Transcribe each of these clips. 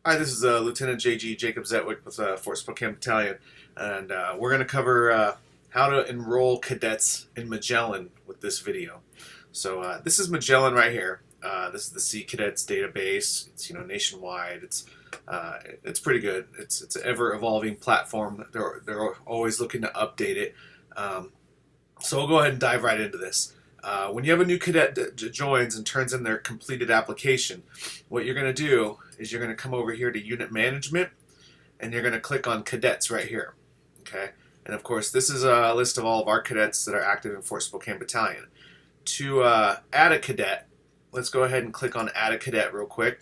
Hi, this is Lieutenant J.G. Jacob Zetwick with Fort Spokane Battalion, and we're going to cover how to enroll cadets in Magellan with this video. So this is Magellan right here. This is the Sea Cadets database. It's nationwide. It's pretty good. It's an ever-evolving platform. They're always looking to update it. So we'll go ahead and dive right into this. When you have a new cadet that joins and turns in their completed application, what you're going to do is you're going to come over here to Unit Management, and you're going to click on Cadets right here. Okay, and of course this is a list of all of our cadets that are active in Fort Spokane Battalion. To add a cadet, let's go ahead and click on Add a Cadet real quick,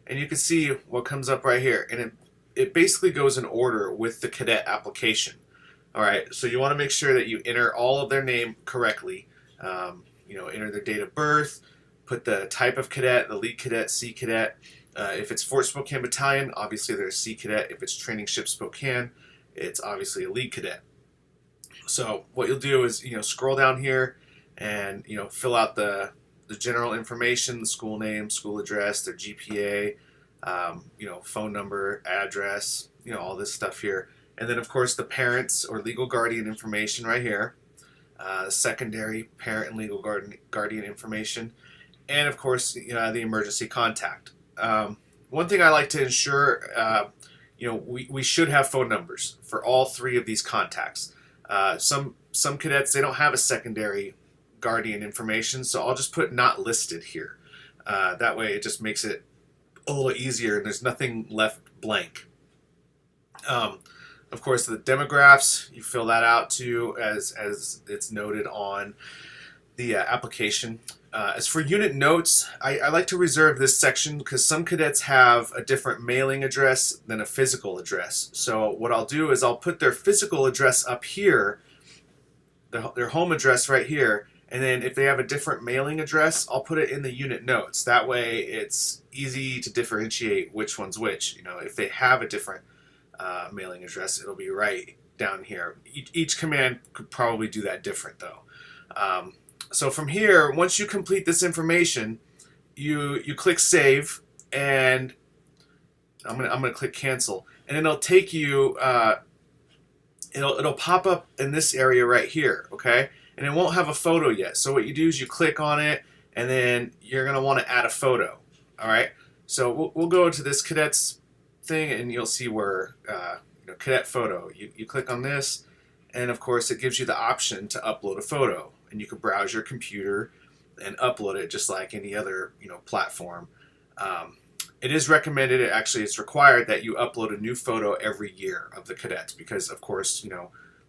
and you can see what comes up right here, and it basically goes in order with the cadet application. Alright, so you want to make sure that you enter all of their name correctly. Enter their date of birth, put the type of cadet, the lead cadet, Sea Cadet. If it's Fort Spokane Battalion, obviously they're a Sea Cadet. If it's Training Ship Spokane, it's obviously a lead cadet. So what you'll do is scroll down here and fill out the general information, the school name, school address, their GPA, phone number, address, all this stuff here. And then of course the parents or legal guardian information right here. Secondary parent and legal guardian information, and of course the emergency contact. One thing I like to ensure, we should have phone numbers for all three of these contacts. Some cadets, they don't have a secondary guardian information, so I'll just put not listed here. That way it just makes it a little easier and there's nothing left blank. Of course, the demographics, you fill that out too, as it's noted on the application. As for unit notes, I like to reserve this section because some cadets have a different mailing address than a physical address. So what I'll do is I'll put their physical address up here, their home address right here, and then if they have a different mailing address, I'll put it in the unit notes. That way it's easy to differentiate which one's which. If they have a different mailing address, it'll be right down here. Each command could probably do that different though. So from here, once you complete this information, you click save, and I'm gonna click cancel, and it'll take you. It'll pop up in this area right here, okay? And it won't have a photo yet. So what you do is you click on it, and then you're gonna want to add a photo. All right. So we'll go to this cadets thing, and you'll see where cadet photo. You click on this, and of course it gives you the option to upload a photo, and you can browse your computer and upload it just like any other platform. It is recommended, it's required that you upload a new photo every year of the cadets, because of course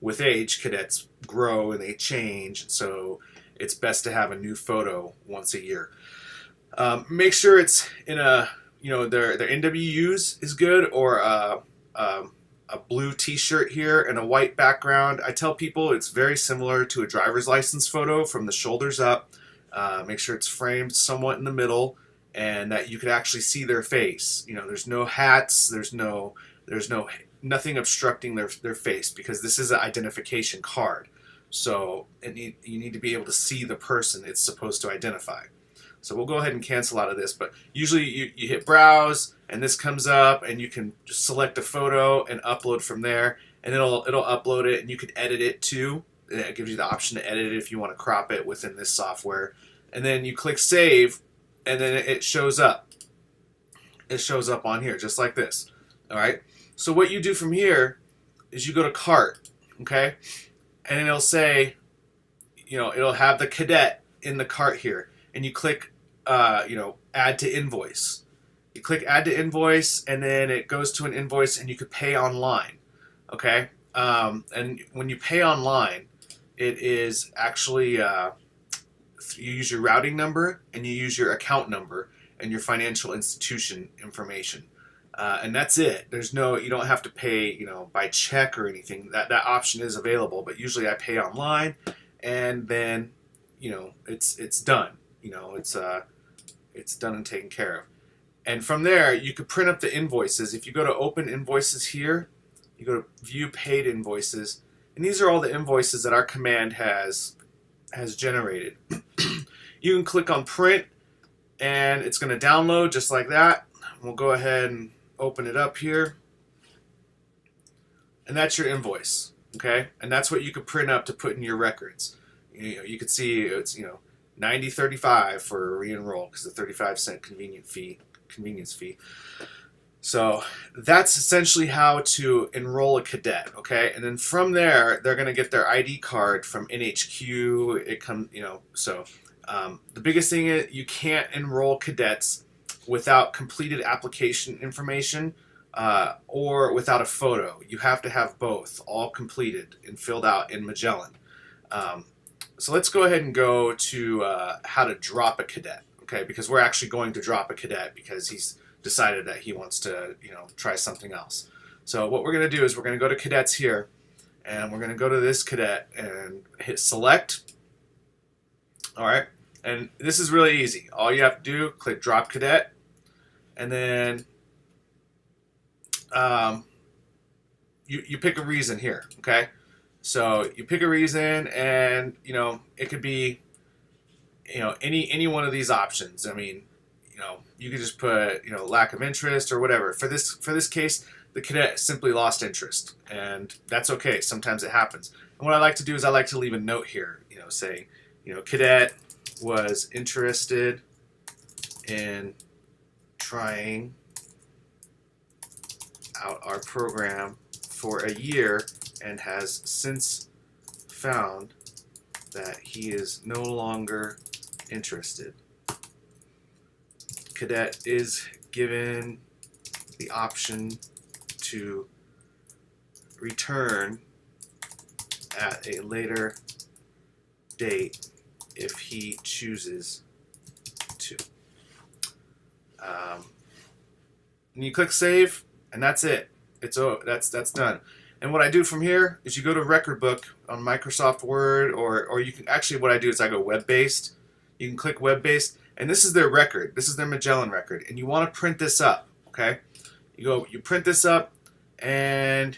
with age cadets grow and they change, so it's best to have a new photo once a year. Make sure it's in a their NWUs is good, or a blue t-shirt here and a white background. I tell people it's very similar to a driver's license photo from the shoulders up. Make sure it's framed somewhat in the middle and that you can actually see their face. There's no hats, there's nothing obstructing their face, because this is an identification card. So you need to be able to see the person it's supposed to identify. So we'll go ahead and cancel out of this, but usually you hit browse and this comes up, and you can just select a photo and upload from there, and it'll upload it, and you can edit it too. It gives you the option to edit it if you want to crop it within this software. And then you click save, and then it shows up. It shows up on here just like this. All right. So what you do from here is you go to cart, okay? And it'll say, it'll have the cadet in the cart here, and you click add to invoice. You click add to invoice, and then it goes to an invoice, and you could pay online. Okay, and when you pay online, it is actually you use your routing number, and you use your account number and your financial institution information, and that's it. You don't have to pay by check or anything. That option is available, but usually I pay online, and then it's done. It's done and taken care of. And from there, you could print up the invoices. If you go to Open Invoices here, you go to View Paid Invoices, and these are all the invoices that our command has generated. You can click on Print, and it's going to download just like that. We'll go ahead and open it up here, and that's your invoice, okay? And that's what you could print up to put in your records. You could see it's 90.35 for re-enroll because the 35-cent convenience fee. So that's essentially how to enroll a cadet, okay? And then from there, they're going to get their ID card from NHQ. It comes, the biggest thing is you can't enroll cadets without completed application information or without a photo. You have to have both, all completed and filled out in Magellan. So let's go ahead and go to how to drop a cadet, okay? Because we're actually going to drop a cadet because he's decided that he wants to, try something else. So what we're going to do is we're going to go to cadets here, and we're going to go to this cadet and hit select. All right, and this is really easy. All you have to do, click drop cadet, and then you pick a reason here, okay? So you pick a reason, and it could be any one of these options. I mean, you could just put lack of interest or whatever. For this case, the cadet simply lost interest, and that's okay. Sometimes it happens. And what I like to do is I like to leave a note here, saying, cadet was interested in trying out our program for a year and has since found that he is no longer interested. Cadet is given the option to return at a later date if he chooses to. And you click save, and that's it. That's done. And what I do from here is you go to record book on Microsoft Word, or you can actually, what I do is I go web-based. You can click web-based, and this is their record. This is their Magellan record, and you want to print this up, okay? You print this up, and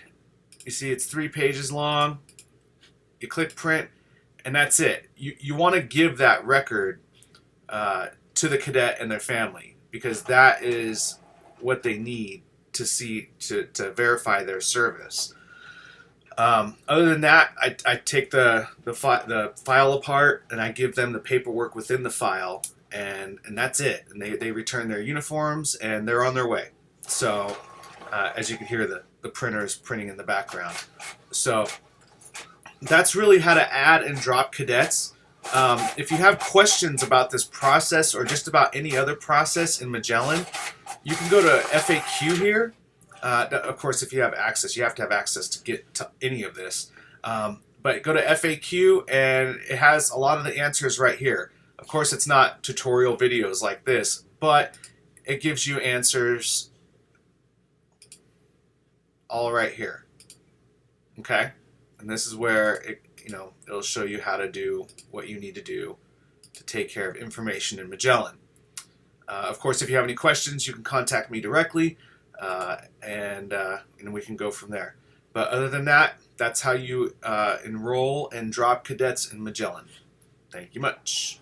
you see it's 3 pages long. You click print, and that's it. You want to give that record to the cadet and their family, because that is what they need to see to verify their service. Other than that, I take the file apart, and I give them the paperwork within the file, and that's it. And they return their uniforms, and they're on their way. So as you can hear, the printer is printing in the background. So that's really how to add and drop cadets. If you have questions about this process or just about any other process in Magellan, you can go to FAQ here. Of course, if you have access, you have to have access to get to any of this. But go to FAQ, and it has a lot of the answers right here. Of course, it's not tutorial videos like this, but it gives you answers all right here. Okay? And this is where it'll show you how to do what you need to do to take care of information in Magellan. Of course, if you have any questions, you can contact me directly, and we can go from there. But other than that, that's how you enroll and drop cadets in Magellan. Thank you much.